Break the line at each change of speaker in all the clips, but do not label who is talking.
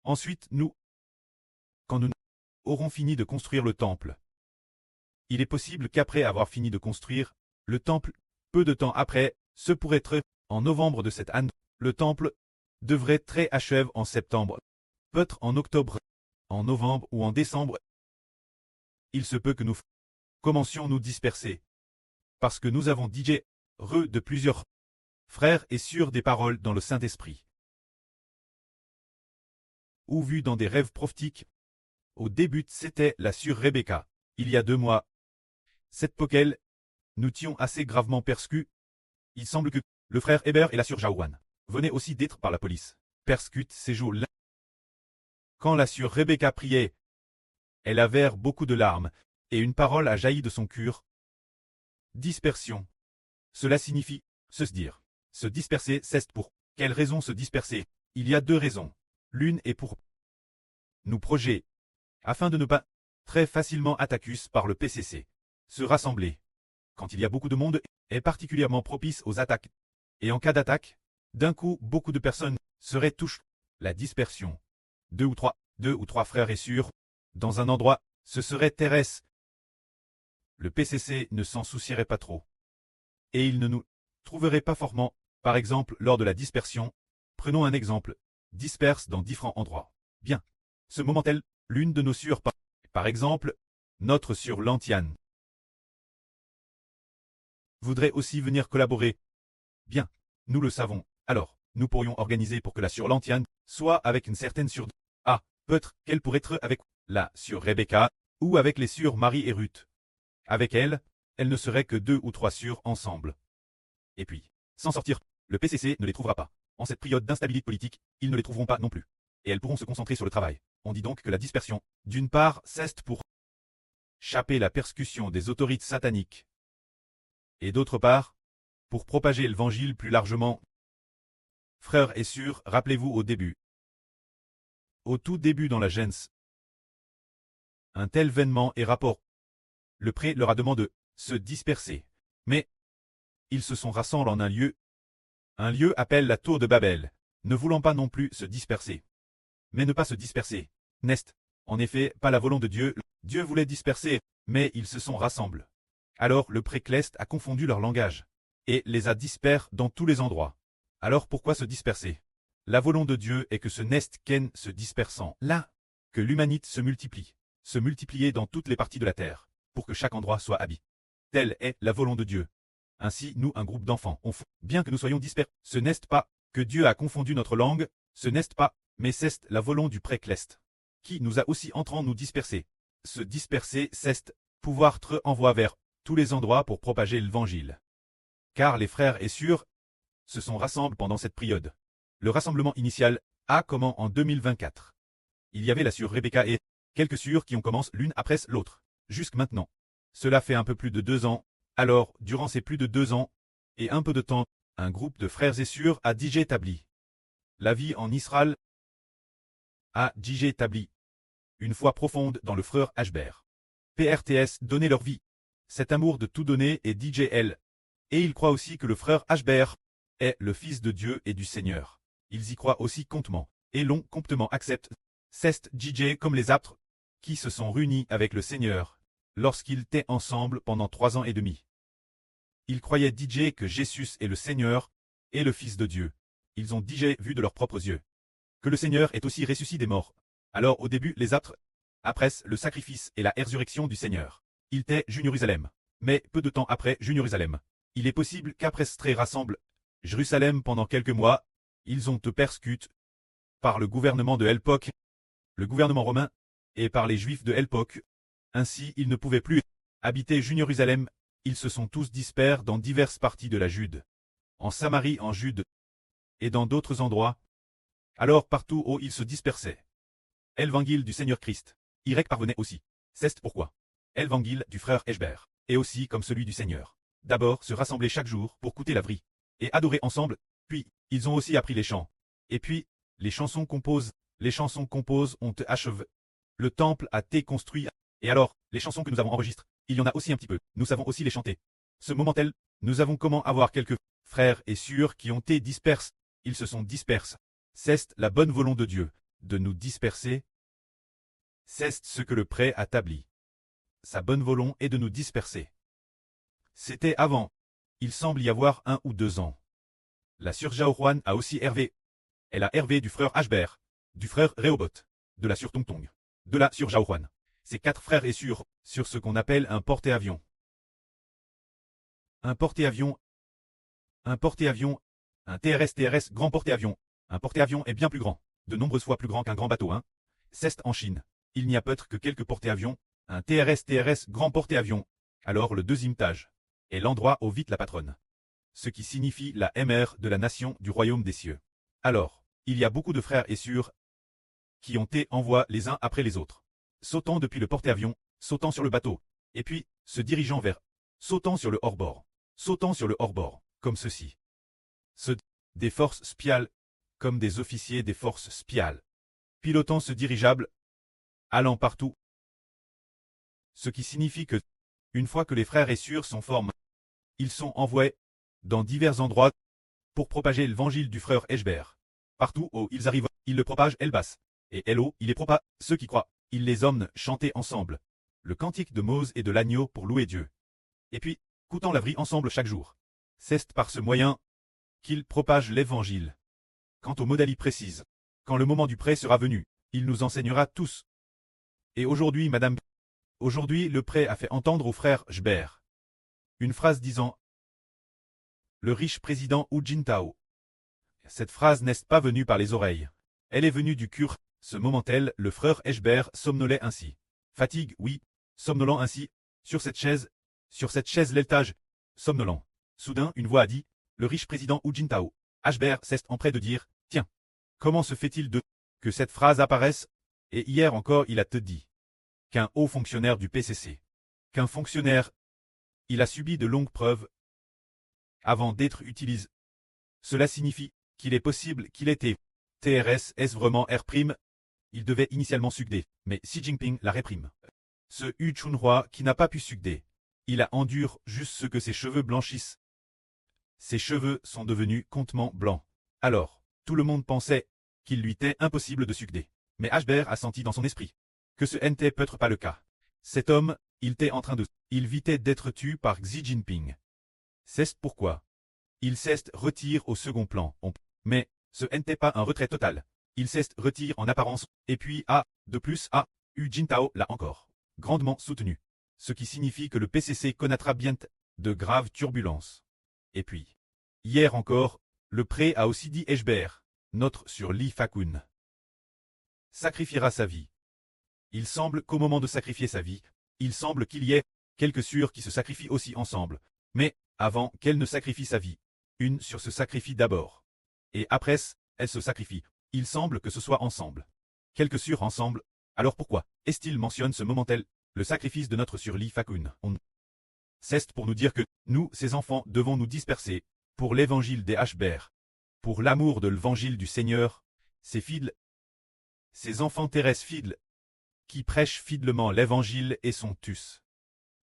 Ensuite, quand nous aurons fini de construire le temple, il est possible qu'après avoir fini de construire le temple, peu de temps après, ce pourrait être en novembre de cette année, le temple devrait être achevé en septembre, peut-être en octobre, en novembre ou en décembre. Il se peut que nous commencions nous disperser, parce que nous avons dit de plusieurs frères et sœurs des paroles dans le Saint-Esprit, ou vu dans des rêves prophétiques. Au début, c'était la sœur Rebecca. Il y a 2 mois, cette poquelle, nous tions assez gravement persécutés. Il semble que le frère Heber et la sœur Jaouane venaient aussi d'être par la police persécutés ces jours-là. Quand la sœur Rebecca priait, elle avait beaucoup de larmes, et une parole a jailli de son cœur. Dispersion. Cela signifie se dire. Se disperser, c'est pour quelle raison se disperser? Il y a 2 raisons. L'une est pour nous projeter, afin de ne pas très facilement attaqués par le PCC. Se rassembler, quand il y a beaucoup de monde, est particulièrement propice aux attaques. Et en cas d'attaque, d'un coup, beaucoup de personnes seraient touchées. La dispersion. 2 ou 3 frères et sœurs, dans un endroit, ce serait terrestre. Le PCC ne s'en soucierait pas trop. Et il ne nous trouverait pas fortement, par exemple, lors de la dispersion. Prenons un exemple. Disperse dans différents endroits. Bien. Ce moment-là, l'une de nos sœurs, par exemple, notre sœur Lantiane, voudrait aussi venir collaborer. Bien. Nous le savons. Alors, nous pourrions organiser pour que la sœur Lantiane soit avec une certaine sœur. Ah, peut-être qu'elle pourrait être avec la sœur Rebecca, ou avec les sœurs Marie et Ruth. Avec elle ne serait que 2 ou 3 sœurs ensemble. Et puis, sans sortir, le PCC ne les trouvera pas. En cette période d'instabilité politique, ils ne les trouveront pas non plus. Et elles pourront se concentrer sur le travail. On dit donc que la dispersion, d'une part, c'est pour échapper la persécution des autorités sataniques. Et d'autre part, pour propager l'évangile plus largement. Frères et sœurs, rappelez-vous au début. Au tout début dans la Genèse, un tel événement et rapport. Le prêtre leur a demandé de se disperser. Mais ils se sont rassemblés en un lieu. Un lieu appelle la tour de Babel, ne voulant pas non plus se disperser. Mais ne pas se disperser, n'est en effet pas la volonté de Dieu. Dieu voulait disperser, mais ils se sont rassemblés. Alors le prêtre a confondu leur langage, et les a dispersés dans tous les endroits. Alors pourquoi se disperser? La volonté de Dieu est que ce n'est qu'en se dispersant là, que l'humanité se multiplier dans toutes les parties de la terre, pour que chaque endroit soit habité. Telle est la volonté de Dieu. Ainsi, nous, un groupe d'enfants, bien que nous soyons dispersés, ce n'est pas que Dieu a confondu notre langue, ce n'est pas, mais c'est la volonté du prêtre, qui nous a aussi entrant nous disperser. Se disperser, c'est pouvoir être envoyé vers tous les endroits pour propager l'évangile. Car les frères et sœurs se sont rassemblés pendant cette période. Le rassemblement initial a commencé en 2024. Il y avait la sœur Rebecca et quelques sœurs qui ont commencé l'une après l'autre. Jusque maintenant. Cela fait un peu plus de 2 ans. Alors, durant ces plus de 2 ans, et un peu de temps, un groupe de frères et sœurs a établi la vie en Israël, a établi une foi profonde dans le frère Ashbert. PRTS donnait leur vie. Cet amour de tout donner est DJL. Et ils croient aussi que le frère Ashbert est le Fils de Dieu et du Seigneur. Ils y croient aussi comptement, et l'ont comptement accepté. C'est DJ comme les apôtres, qui se sont réunis avec le Seigneur, lorsqu'ils étaient ensemble pendant 3 ans et demi. Ils croyaient DJ que Jésus est le Seigneur, et le Fils de Dieu. Ils ont DJ vu de leurs propres yeux. Que le Seigneur est aussi ressuscité des morts. Alors au début les apôtres, après le sacrifice et la résurrection du Seigneur, ils étaient Jérusalem. Mais peu de temps après Jérusalem, il est possible qu'après ce très rassemble, Jérusalem pendant quelques mois, ils ont été persécutés par le gouvernement de l'époque, le gouvernement romain, et par les Juifs de l'époque. Ainsi ils ne pouvaient plus habiter Jérusalem, ils se sont tous dispersés dans diverses parties de la Jude, en Samarie, en Jude, et dans d'autres endroits. Alors partout où ils se dispersaient, l'évangile du Seigneur Christ, y parvenait aussi. C'est pourquoi l'évangile du frère Ashbert est aussi comme celui du Seigneur. D'abord se rassembler chaque jour pour écouter la vraie, et adorer ensemble, puis ils ont aussi appris les chants. Et puis, les chansons composent ont été achevées. Le temple a été construit, et alors, les chansons que nous avons enregistrées, il y en a aussi un petit peu, nous savons aussi les chanter. Ce moment-là, nous avons comment avoir quelques frères et sœurs qui ont été dispersés, ils se sont dispersés. C'est la bonne volonté de Dieu, de nous disperser. C'est ce que le prêt établit. Sa bonne volonté est de nous disperser. C'était avant. Il semble y avoir 1 ou 2 ans. La sœur Jaohuan a aussi Hervé. Elle a Hervé du frère Ashber, du frère Rehoboth, de la sœur Tongtong, de la sœur Jaohuan. Ces 4 frères et sur ce qu'on appelle un porte-avions. Un porte-avions. Un porte-avions. Un TRS grand porte-avions. Un porte-avions est bien plus grand, de nombreuses fois plus grand qu'un grand bateau, hein. C'est en Chine. Il n'y a peut-être que quelques porte-avions. Un TRS grand porte-avions. Alors le deuxième étage est l'endroit où vit la patronne. Ce qui signifie la MR de la nation du royaume des cieux. Alors, il y a beaucoup de frères et sœurs qui ont été envoyés les uns après les autres, sautant depuis le porte-avions, sautant sur le bateau, et puis se dirigeant vers, sautant sur le hors-bord, comme ceci. Des forces spiales, comme des officiers des forces spiales, pilotant ce dirigeable, allant partout. Ce qui signifie que, une fois que les frères et sœurs sont formés, ils sont envoyés dans divers endroits pour propager l'évangile du frère Eshber. Partout où ils arrivent, ils le propagent Elbas. Et Hello, il les propage, ceux qui croient, ils les emmènent chanter ensemble. Le cantique de Mose et de l'agneau pour louer Dieu. Et puis, coûtant la vie ensemble chaque jour. C'est par ce moyen qu'ils propagent l'évangile. Quant au modali précise, quand le moment du prêt sera venu, il nous enseignera tous. Et aujourd'hui, madame, aujourd'hui le prêt a fait entendre au frère Jber une phrase disant « Le riche président Hu Jintao ». Cette phrase n'est pas venue par les oreilles. Elle est venue du cœur. Ce moment-là, le frère Eshber somnolait ainsi. Fatigue, oui, somnolant ainsi, sur cette chaise l'éltage, somnolant. Soudain, une voix a dit, le riche président Hu Jintao. Eshber s'est empressé de dire, tiens, comment se fait-il que cette phrase apparaisse? Et hier encore il a te dit qu'un haut fonctionnaire du PCC, qu'un fonctionnaire, il a subi de longues preuves avant d'être utilisé. Cela signifie qu'il est possible qu'il était TRS, est-ce vraiment R'? Il devait initialement succéder, mais Xi Jinping la réprime. Ce Hu Chunhua qui n'a pas pu succéder, il a endure juste ce que ses cheveux blanchissent. Ses cheveux sont devenus complètement blancs. Alors, tout le monde pensait qu'il lui était impossible de succéder. Mais Ashber a senti dans son esprit que ce n'était peut-être pas le cas. Cet homme, il vitait d'être tué par Xi Jinping. C'est pourquoi il s'est retire au second plan. Mais ce n'était pas un retrait total. Il s'est retire en apparence, et puis de plus Hu Jintao l'a encore grandement soutenu. Ce qui signifie que le PCC connaîtra bientôt de graves turbulences. Et puis, hier encore, le pré a aussi dit Eshber, notre sur Li Fakun, sacrifiera sa vie. Il semble qu'au moment de sacrifier sa vie, il semble qu'il y ait quelques sœurs qui se sacrifient aussi ensemble. Mais, avant qu'elle ne sacrifie sa vie, une sœur se sacrifie d'abord. Et après, elle se sacrifie. Il semble que ce soit ensemble. Quelques sœurs ensemble. Alors pourquoi est-il mentionne ce moment-là, le sacrifice de notre sœur Li Fakun? C'est pour nous dire que, nous, ces enfants, devons nous disperser, pour l'évangile des Ashber, pour l'amour de l'évangile du Seigneur, ces fidèles, ces enfants terrestres fidèles, qui prêchent fidèlement l'évangile et sont tous.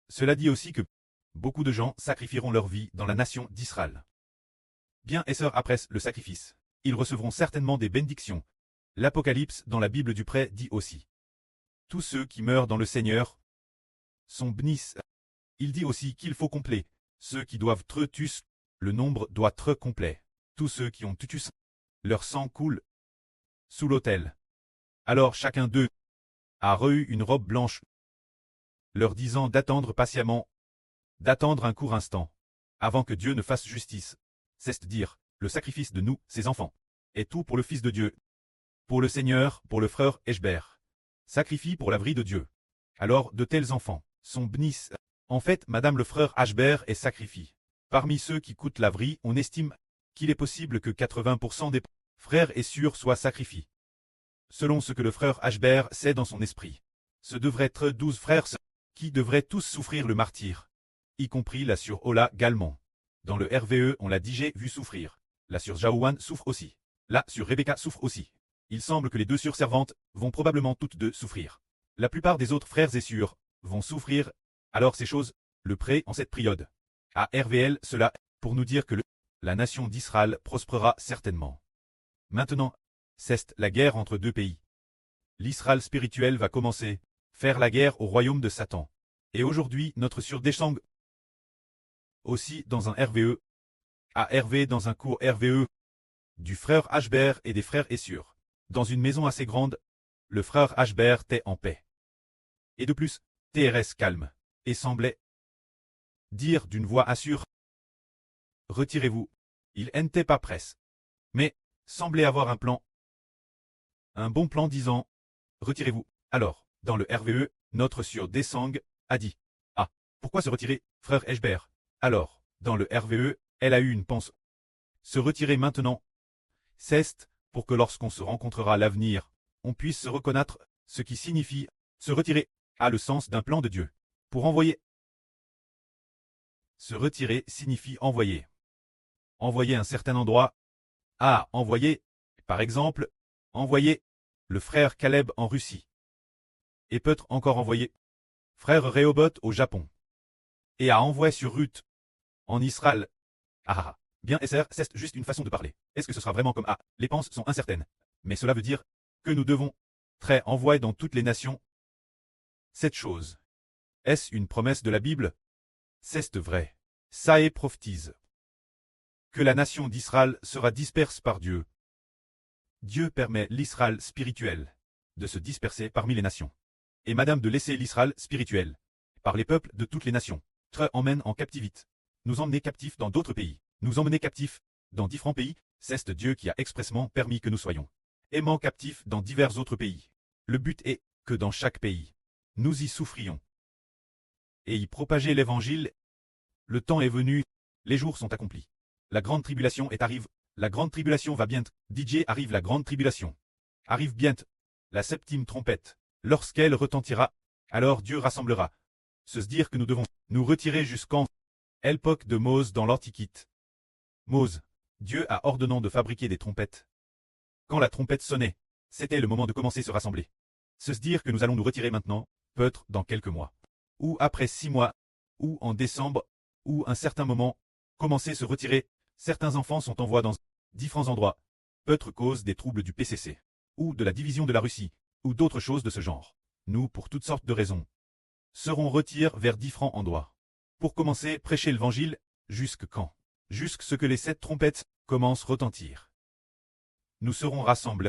Cela dit aussi que, beaucoup de gens sacrifieront leur vie dans la nation d'Israël. Bien et sœurs après le sacrifice, ils recevront certainement des bénédictions. L'Apocalypse dans la Bible du prêt dit aussi. Tous ceux qui meurent dans le Seigneur sont bénis. Il dit aussi qu'il faut complet. Ceux qui doivent tutus, le nombre doit être complet. Tous ceux qui ont tutus, leur sang coule sous l'autel. Alors chacun d'eux a reçu une robe blanche, leur disant d'attendre patiemment, d'attendre un court instant, avant que Dieu ne fasse justice. C'est-à-dire, le sacrifice de nous, ses enfants, est tout pour le Fils de Dieu, pour le Seigneur, pour le frère Eshber. Sacrifie pour la vie de Dieu. Alors, de tels enfants sont bénis. En fait, madame le frère Ashber est sacrifié. Parmi ceux qui coûtent la vie, on estime qu'il est possible que 80% des frères et sœurs soient sacrifiés. Selon ce que le frère Ashber sait dans son esprit, ce devraient être 12 frères qui devraient tous souffrir le martyre, y compris la sœur Ola Galman. Dans le RVE, on l'a déjà vu souffrir. La sœur Jaohuan souffre aussi. La sœur Rebecca souffre aussi. Il semble que les deux sœurs servantes vont probablement toutes deux souffrir. La plupart des autres frères et sœurs vont souffrir. Alors ces choses, le prêt en cette période. À RVL, cela, pour nous dire que la nation d'Israël prospérera certainement. Maintenant, c'est la guerre entre deux pays. L'Israël spirituel va commencer, faire la guerre au royaume de Satan. Et aujourd'hui, notre surdescend aussi dans un RVE, à RV dans un cours RVE, du frère Hbert et des frères Essur. Dans une maison assez grande, le frère Hbert était en paix. Et de plus, TRS calme, et semblait dire d'une voix assure: retirez-vous. Il n'était pas presse. Mais, semblait avoir un plan. Un bon plan disant: retirez-vous. Alors, dans le RVE, notre surdescend a dit: ah, pourquoi se retirer, frère Hbert? Alors, dans le RVE, elle a eu une pensée. Se retirer maintenant. C'est pour que lorsqu'on se rencontrera à l'avenir, on puisse se reconnaître, ce qui signifie se retirer, a le sens d'un plan de Dieu. Pour envoyer. Se retirer signifie envoyer. Envoyer un certain endroit. Ah, envoyer, par exemple, envoyer le frère Caleb en Russie. Et peut-être encore envoyer frère Rehoboth au Japon. Et à envoyer sur Ruth en Israël. Ah, bien SR, c'est juste une façon de parler. Est-ce que ce sera vraiment comme ah, les penses sont incertaines. Mais cela veut dire que nous devons très envoyer dans toutes les nations cette chose. Est-ce une promesse de la Bible? C'est vrai. Ça est prophétise que la nation d'Israël sera disperse par Dieu. Dieu permet l'Israël spirituel de se disperser parmi les nations. Et Madame de laisser l'Israël spirituel par les peuples de toutes les nations. Très emmène en captivité. Nous emmener captifs dans d'autres pays. Nous emmener captifs dans différents pays. C'est Dieu qui a expressément permis que nous soyons aimants captifs dans divers autres pays. Le but est que dans chaque pays, nous y souffrions et y propager l'évangile. Le temps est venu, les jours sont accomplis. La grande tribulation est arrive, la grande tribulation va bientôt. DJ arrive la grande tribulation. Arrive bientôt. La septième trompette. Lorsqu'elle retentira, alors Dieu rassemblera. Se dire que nous devons nous retirer jusqu'en l'époque de Mose dans l'Antiquité. Mose, Dieu a ordonnant de fabriquer des trompettes. Quand la trompette sonnait, c'était le moment de commencer à se rassembler. Se dire que nous allons nous retirer maintenant, peut-être dans quelques mois. Ou après 6 mois, ou en décembre, ou un certain moment, commencer à se retirer. Certains enfants sont envoyés dans différents endroits, peut-être cause des troubles du PCC, ou de la division de la Russie, ou d'autres choses de ce genre. Nous, pour toutes sortes de raisons, serons retirés vers différents endroits. Pour commencer, prêcher l'évangile, jusque quand? Jusque ce que les 7 trompettes commencent à retentir. Nous serons rassemblés.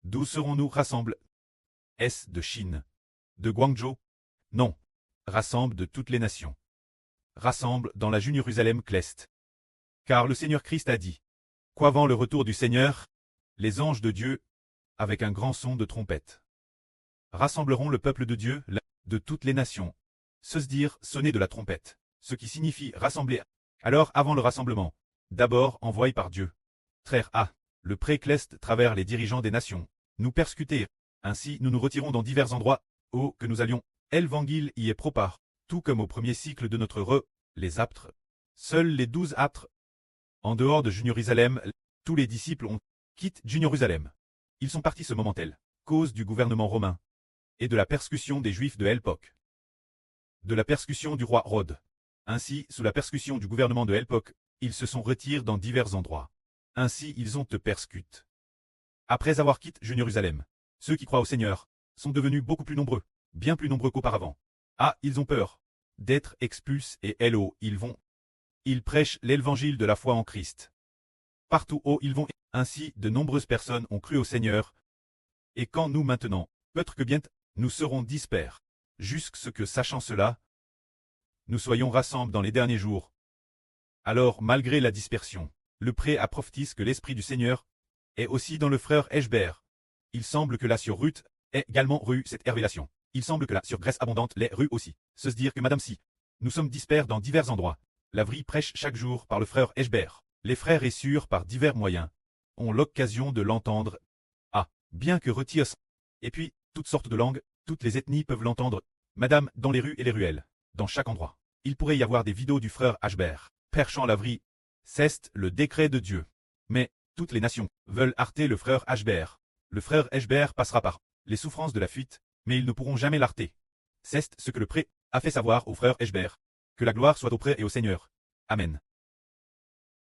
D'où serons-nous rassemblés? Est-ce de Chine? De Guangzhou? Non. Rassemble de toutes les nations. Rassemble dans la Jérusalem Cleste. Car le Seigneur Christ a dit: qu'avant le retour du Seigneur, les anges de Dieu, avec un grand son de trompette, rassembleront le peuple de Dieu, de toutes les nations. Se dire sonner de la trompette, ce qui signifie rassembler. Alors avant le rassemblement, d'abord envoyé par Dieu. Trère A, le précleste travers les dirigeants des nations, nous persécuter. Ainsi nous nous retirons dans divers endroits, où que nous allions. L'évangile y est propare, tout comme au premier cycle de notre les aptres. Seuls les 12 aptres. En dehors de Jérusalem, tous les disciples ont quitté Jérusalem. Ils sont partis ce moment-là, cause du gouvernement romain, et de la persécution des Juifs de l'époque. De la persécution du roi Rode. Ainsi, sous la persécution du gouvernement de l'époque, ils se sont retirés dans divers endroits. Ainsi ils ont te persécuté. Après avoir quitté Jérusalem, ceux qui croient au Seigneur sont devenus beaucoup plus nombreux, bien plus nombreux qu'auparavant. Ah, ils ont peur d'être expulsés et hello, ils vont. Ils prêchent l'évangile de la foi en Christ. Partout où ils vont, ainsi de nombreuses personnes ont cru au Seigneur. Et quand nous maintenant, peut-être que bientôt, nous serons disperses, jusqu'à ce que sachant cela, nous soyons rassemblés dans les derniers jours. Alors, malgré la dispersion, le prêt a prophétisé que l'Esprit du Seigneur est aussi dans le frère Hbert. Il semble que là sur Ruth est également rue cette révélation. Il semble que là sur Grèce abondante l'est rue aussi. Se dire que Madame si. Nous sommes disperses dans divers endroits. La vie prêche chaque jour par le frère Hbert. Les frères et sœurs par divers moyens ont l'occasion de l'entendre. Ah, bien que retire. Et puis, toutes sortes de langues, toutes les ethnies peuvent l'entendre. Madame, dans les rues et les ruelles, dans chaque endroit. Il pourrait y avoir des vidéos du frère Hbert, perchant la vie. C'est le décret de Dieu. Mais, toutes les nations veulent arrêter le frère Hbert. Le frère Hbert passera par les souffrances de la fuite, mais ils ne pourront jamais l'arrêter. C'est ce que le prêtre a fait savoir au frère Hbert. Que la gloire soit au prêtre et au Seigneur. Amen.